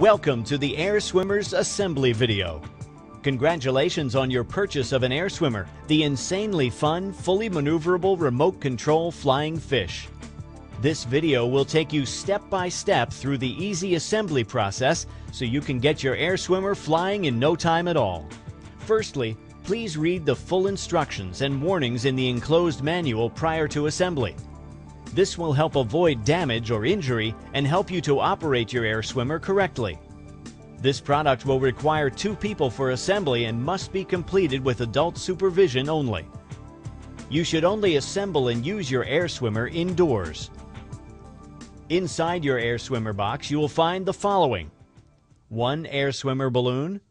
Welcome to the Air Swimmer's assembly video. Congratulations on your purchase of an Air Swimmer, the insanely fun, fully maneuverable remote control flying fish. This video will take you step by step through the easy assembly process so you can get your Air Swimmer flying in no time at all. Firstly, please read the full instructions and warnings in the enclosed manual prior to assembly. This will help avoid damage or injury and help you to operate your Air Swimmer correctly. This product will require 2 people for assembly and must be completed with adult supervision only. You should only assemble and use your Air Swimmer indoors. Inside your Air Swimmer box, you will find the following: 1 Air Swimmer balloon,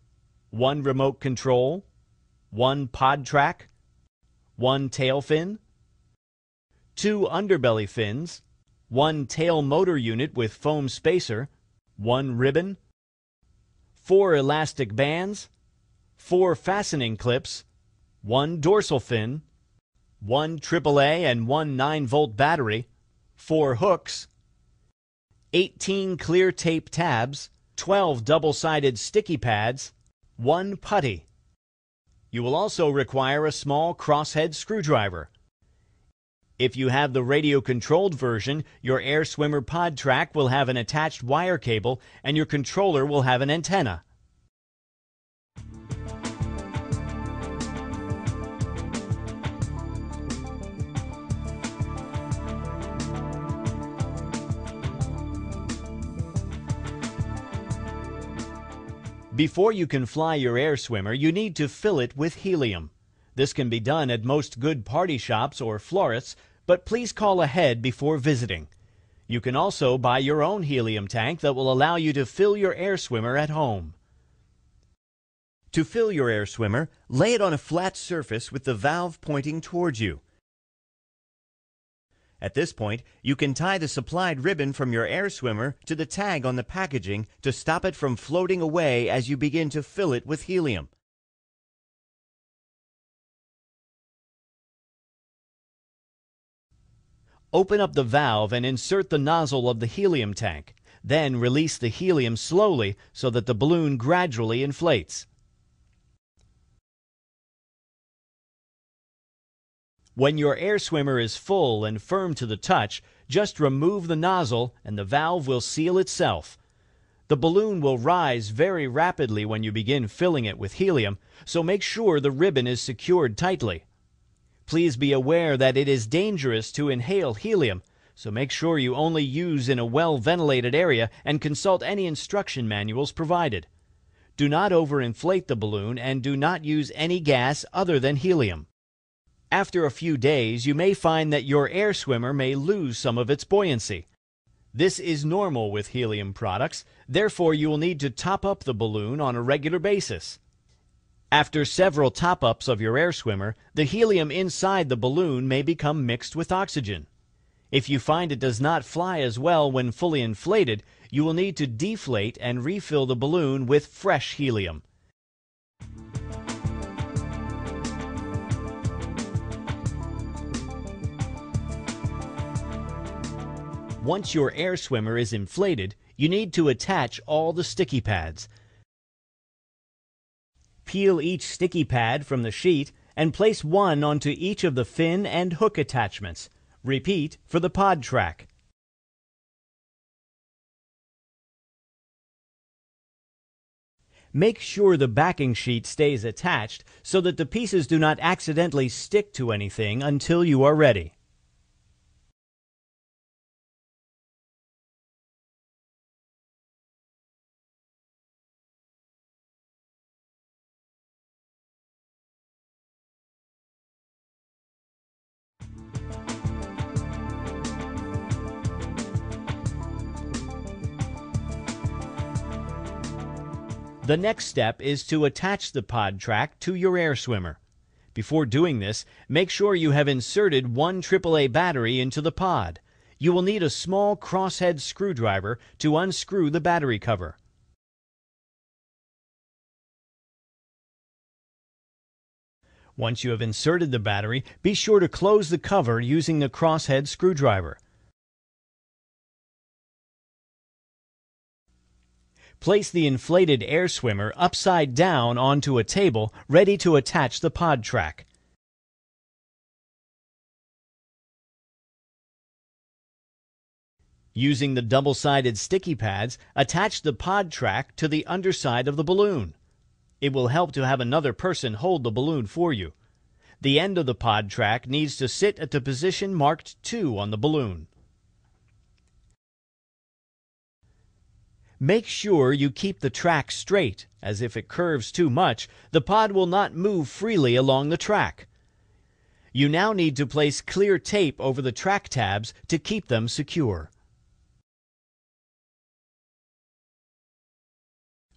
1 remote control, 1 pod track, 1 tail fin, 2 underbelly fins, 1 tail motor unit with foam spacer, 1 ribbon, 4 elastic bands, 4 fastening clips, 1 dorsal fin, 1 AAA and 1 9-volt battery, 4 hooks, 18 clear tape tabs, 12 double-sided sticky pads, 1 putty. You will also require a small crosshead screwdriver. If you have the radio-controlled version, your Air Swimmer pod track will have an attached wire cable and your controller will have an antenna. Before you can fly your Air Swimmer, you need to fill it with helium. This can be done at most good party shops or florists, but please call ahead before visiting. You can also buy your own helium tank that will allow you to fill your Air Swimmer at home. To fill your Air Swimmer, lay it on a flat surface with the valve pointing towards you. At this point, you can tie the supplied ribbon from your Air Swimmer to the tag on the packaging to stop it from floating away as you begin to fill it with helium. Open up the valve and insert the nozzle of the helium tank. Then release the helium slowly so that the balloon gradually inflates. When your Air Swimmer is full and firm to the touch, just remove the nozzle and the valve will seal itself. The balloon will rise very rapidly when you begin filling it with helium, so make sure the ribbon is secured tightly. Please be aware that it is dangerous to inhale helium, so make sure you only use in a well-ventilated area and consult any instruction manuals provided. Do not overinflate the balloon and do not use any gas other than helium. After a few days, you may find that your Air Swimmer may lose some of its buoyancy. This is normal with helium products, therefore you will need to top up the balloon on a regular basis. After several top-ups of your Air Swimmer, the helium inside the balloon may become mixed with oxygen. If you find it does not fly as well when fully inflated, you will need to deflate and refill the balloon with fresh helium. Once your Air Swimmer is inflated, you need to attach all the sticky pads. Peel each sticky pad from the sheet and place one onto each of the fin and hook attachments. Repeat for the pod track. Make sure the backing sheet stays attached so that the pieces do not accidentally stick to anything until you are ready. The next step is to attach the pod track to your Air Swimmer. Before doing this, make sure you have inserted 1 AAA battery into the pod. You will need a small crosshead screwdriver to unscrew the battery cover. Once you have inserted the battery, be sure to close the cover using the crosshead screwdriver. Place the inflated air swimmer upside down onto a table ready to attach the pod track. Using the double-sided sticky pads, attach the pod track to the underside of the balloon. It will help to have another person hold the balloon for you. The end of the pod track needs to sit at the position marked 2 on the balloon. Make sure you keep the track straight, as if it curves too much, the pod will not move freely along the track. You now need to place clear tape over the track tabs to keep them secure.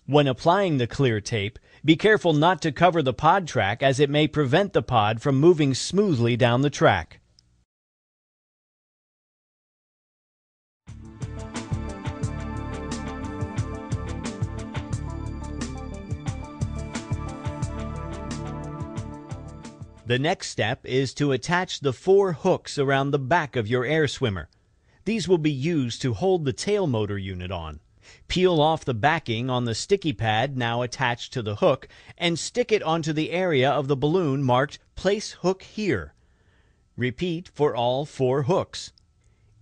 When applying the clear tape, be careful not to cover the pod track, as it may prevent the pod from moving smoothly down the track. The next step is to attach the 4 hooks around the back of your air swimmer. These will be used to hold the tail motor unit on. Peel off the backing on the sticky pad now attached to the hook and stick it onto the area of the balloon marked "Place hook here." Repeat for all 4 hooks.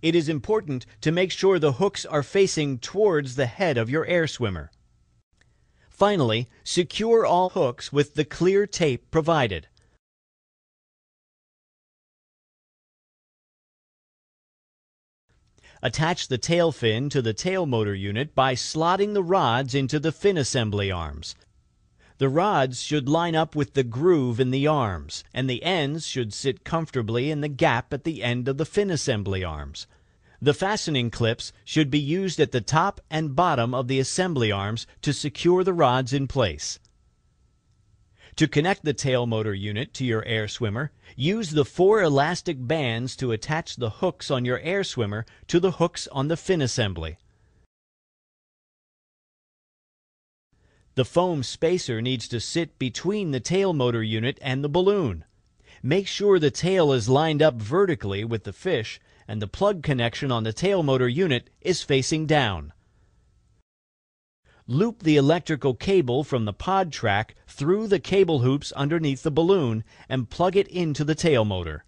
It is important to make sure the hooks are facing towards the head of your air swimmer. Finally, secure all hooks with the clear tape provided. Attach the tail fin to the tail motor unit by slotting the rods into the fin assembly arms. The rods should line up with the groove in the arms, and the ends should sit comfortably in the gap at the end of the fin assembly arms. The fastening clips should be used at the top and bottom of the assembly arms to secure the rods in place. To connect the tail motor unit to your air swimmer, use the 4 elastic bands to attach the hooks on your air swimmer to the hooks on the fin assembly. The foam spacer needs to sit between the tail motor unit and the balloon. Make sure the tail is lined up vertically with the fish and the plug connection on the tail motor unit is facing down. Loop the electrical cable from the pod track through the cable hoops underneath the balloon and plug it into the tail motor.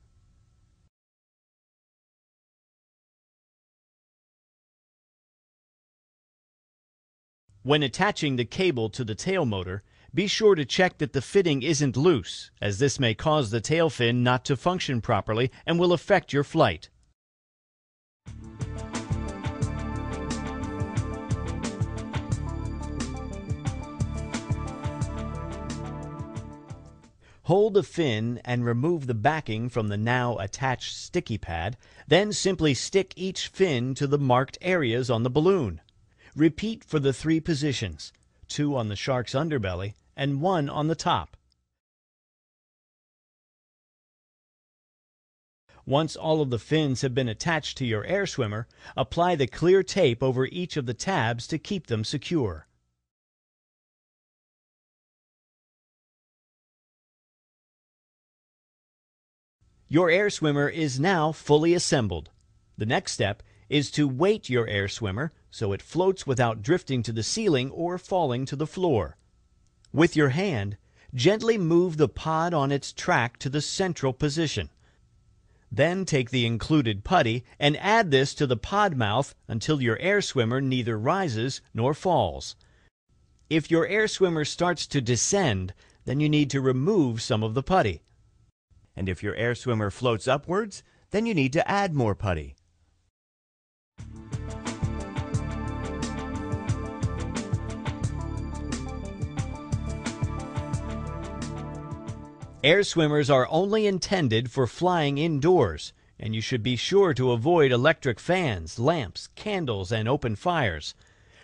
When attaching the cable to the tail motor, be sure to check that the fitting isn't loose, as this may cause the tail fin not to function properly and will affect your flight. Hold the fin and remove the backing from the now attached sticky pad, then simply stick each fin to the marked areas on the balloon. Repeat for the 3 positions, 2 on the shark's underbelly and 1 on the top. Once all of the fins have been attached to your air swimmer, apply the clear tape over each of the tabs to keep them secure. Your air swimmer is now fully assembled. The next step is to weight your air swimmer so it floats without drifting to the ceiling or falling to the floor. With your hand, gently move the pod on its track to the central position. Then take the included putty and add this to the pod mouth until your air swimmer neither rises nor falls. If your air swimmer starts to descend, then you need to remove some of the putty. And if your air swimmer floats upwards, then you need to add more putty. Air swimmers are only intended for flying indoors, and you should be sure to avoid electric fans, lamps, candles, and open fires.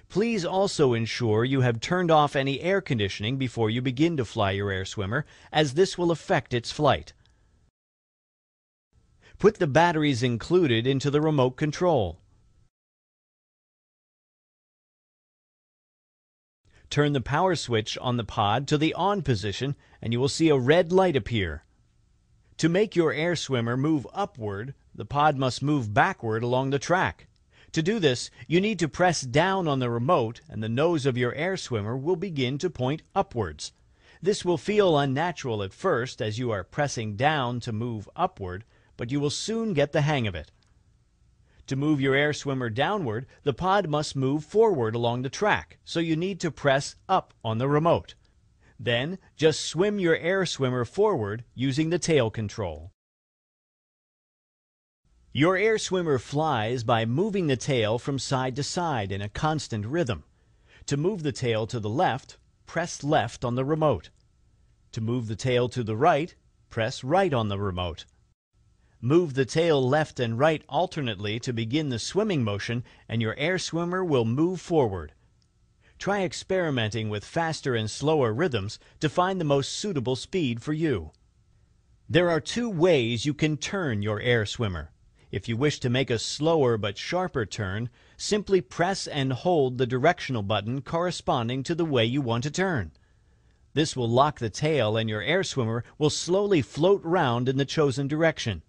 Please also ensure you have turned off any air conditioning before you begin to fly your air swimmer, as this will affect its flight. Put the batteries included into the remote control. Turn the power switch on the pod to the on position and you will see a red light appear. To make your air swimmer move upward, the pod must move backward along the track. To do this, you need to press down on the remote and the nose of your air swimmer will begin to point upwards. This will feel unnatural at first as you are pressing down to move upward, but you will soon get the hang of it. To move your air swimmer downward, the pod must move forward along the track, so you need to press up on the remote. Then, just swim your air swimmer forward using the tail control. Your air swimmer flies by moving the tail from side to side in a constant rhythm. To move the tail to the left, press left on the remote. To move the tail to the right, press right on the remote. Move the tail left and right alternately to begin the swimming motion, and your air swimmer will move forward. Try experimenting with faster and slower rhythms to find the most suitable speed for you. There are two ways you can turn your air swimmer. If you wish to make a slower but sharper turn, simply press and hold the directional button corresponding to the way you want to turn. This will lock the tail and your air swimmer will slowly float round in the chosen direction.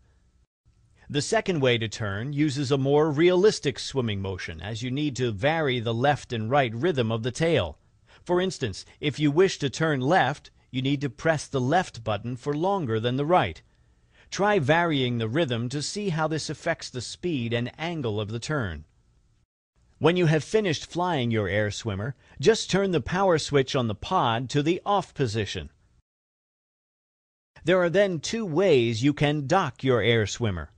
The second way to turn uses a more realistic swimming motion, as you need to vary the left and right rhythm of the tail. For instance, if you wish to turn left, you need to press the left button for longer than the right. Try varying the rhythm to see how this affects the speed and angle of the turn. When you have finished flying your air swimmer, just turn the power switch on the pod to the off position. There are then two ways you can dock your air swimmer.